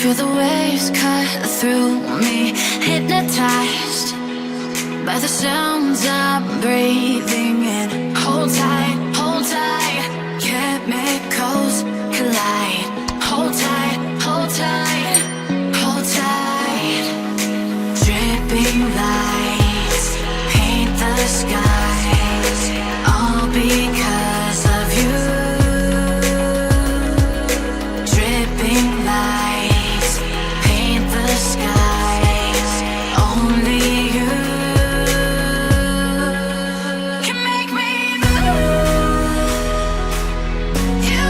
Feel the waves cut through me, hypnotized by the sounds I'm breathing in. Hold tight, chemicals collide. Hold tight, hold tight, hold tight. Dripping lights paint the skies, all because of you. Dripping lights paint the skies, only you can make me move. You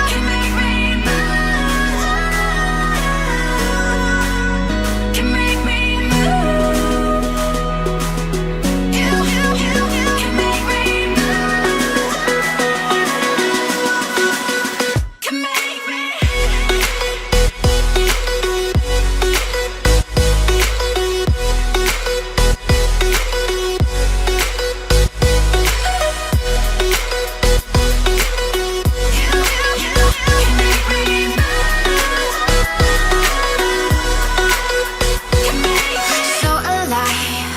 can make me move. Can make me move. You can make me move. Can make me. So alive,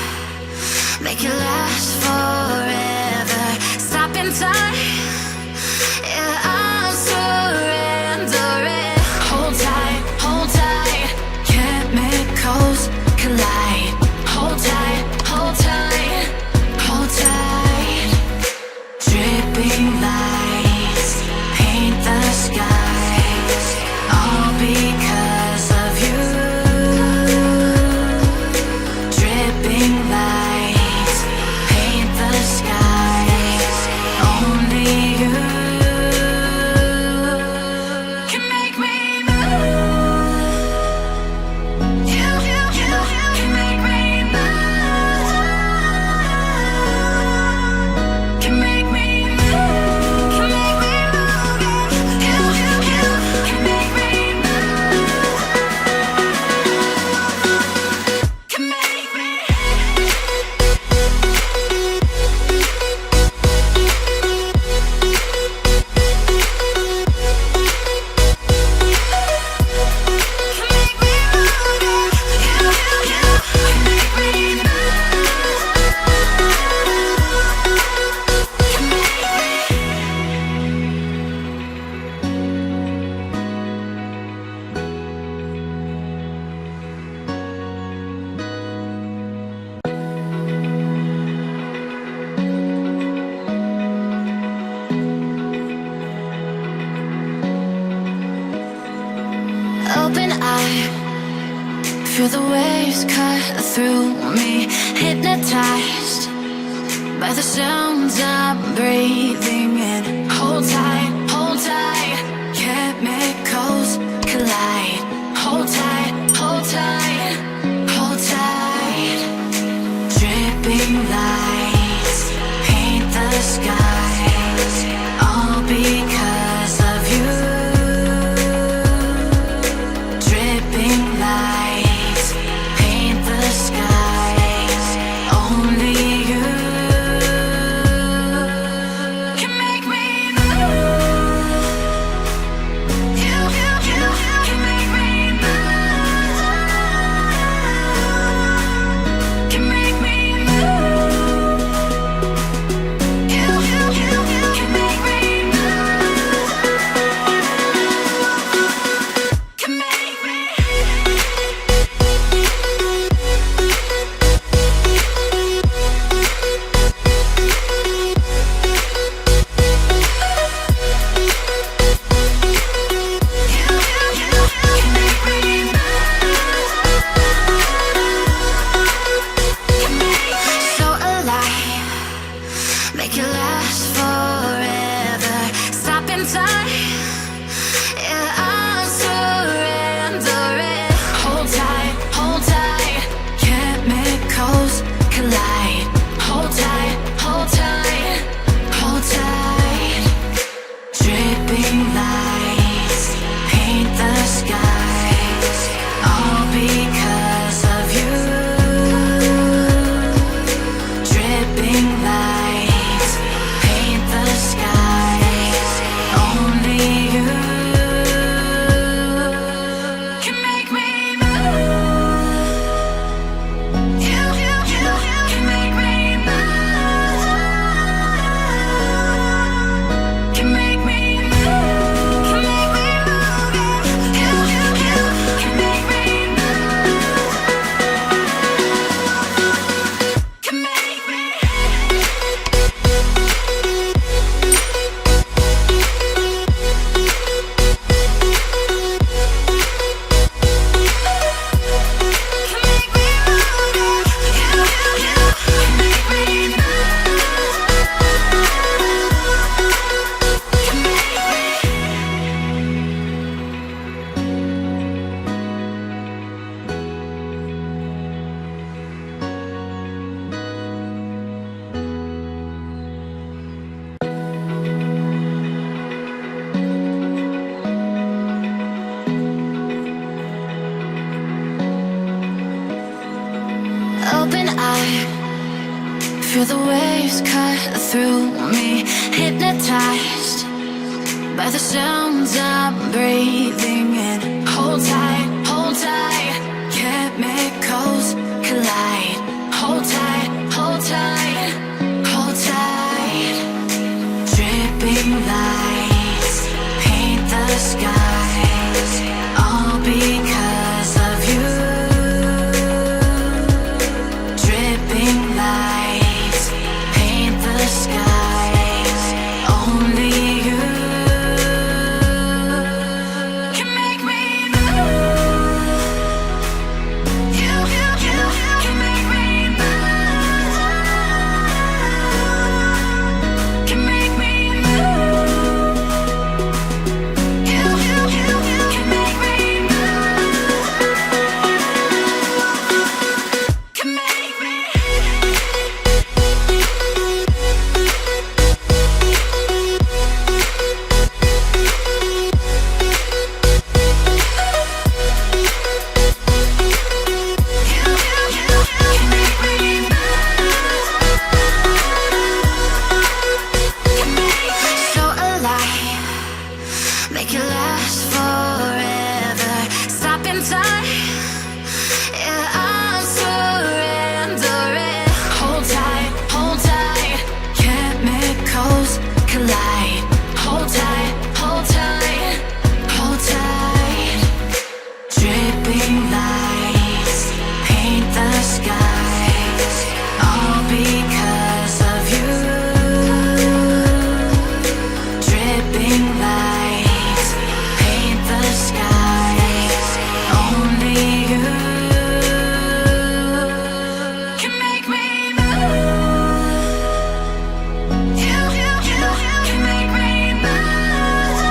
make it last forever. Stop in time, yeah, I'm surrendering. Hold tight, chemicals collide. Hold tight, hold tight, hold tight. Dripping lights paint the skies, all because of you. Dripping lights paint the skies, only you can make me move. You can make me move. Can make me move. Can make me move. You can make me move. Can make me. Open eye, feel the waves cut through me, hypnotized by the sounds I'm breathing in. Hold tight, chemicals collide. Hold tight, hold tight, hold tight. Dripping lights paint the skies, all because of you. Dripping lights paint the skies, only you can make me move. You can make me move. Can make me move. You can make me move. Can make me. So alive, make it last forever. Stop in time, yeah, I'm surrendering. Hold tight, chemicals collide. Hold tight, hold tight. Dripping lights paint the skies, all because of you. Dripping lights paint the skies, only Feel the waves cut through me, hypnotized by the sounds I'm breathing in. Hold tight, hold tight. Chemicals collide. Hold tight, hold tight, hold tight. Dripping lights paint the skies, all because of you. Dripping lights paint the skies, only you can make me move. You can make me move. Can make me move. You can make me move. Can make me. So alive, make it last forever. Stop in time, yeah, I'm surrendering. Hold tight, hold tight. Chemicals collide. Hold tight, hold tight, hold tight. Dripping lights paint the skies, all because of you. Dripping lights paint the skies, only you can make me move. You can make me move.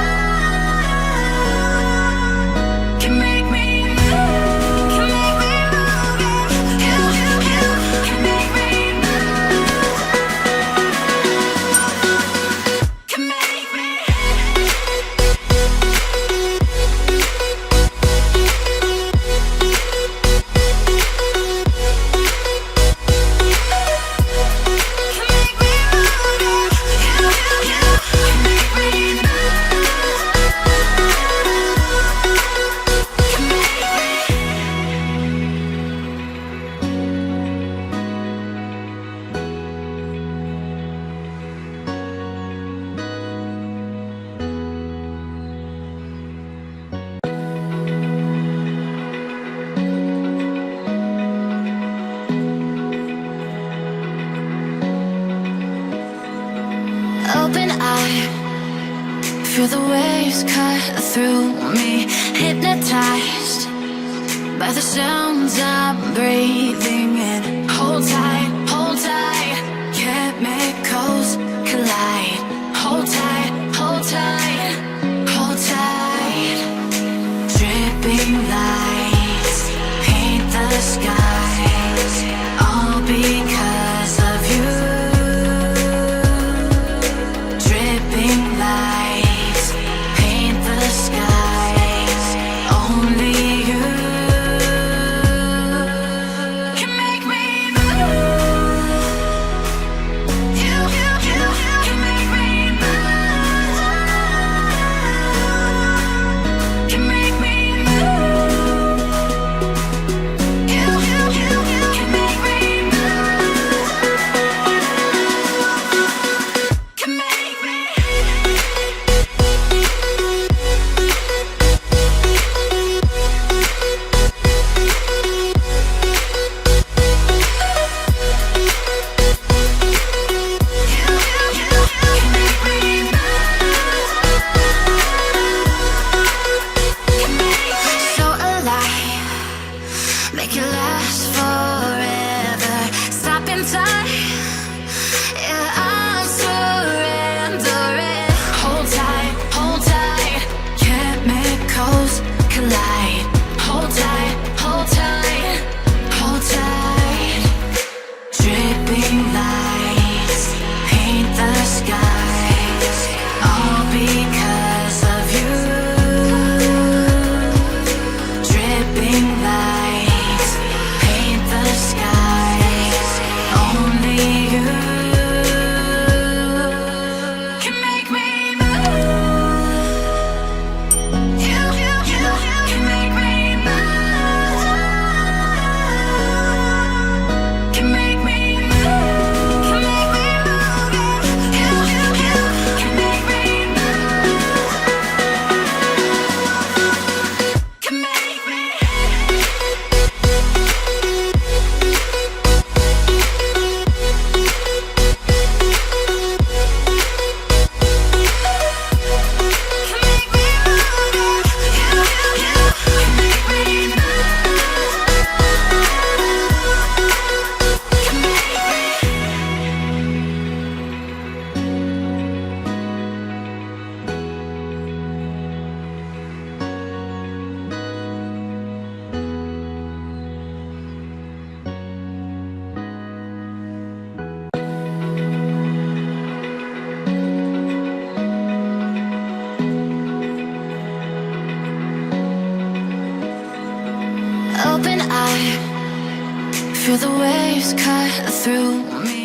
Can make me move. Can make me move. You can make me move. Can make me. Can make me move. You can make me Open eye, feel the waves cut through me, hypnotized by the sounds I'm breathing in. Hold tight, hold tight. Chemicals collide. Hold tight, hold tight, hold tight. Dripping lights paint the skies, all because of you. Dripping lights paint the skies, only you can make me move. You can make me Feel the waves cut through me.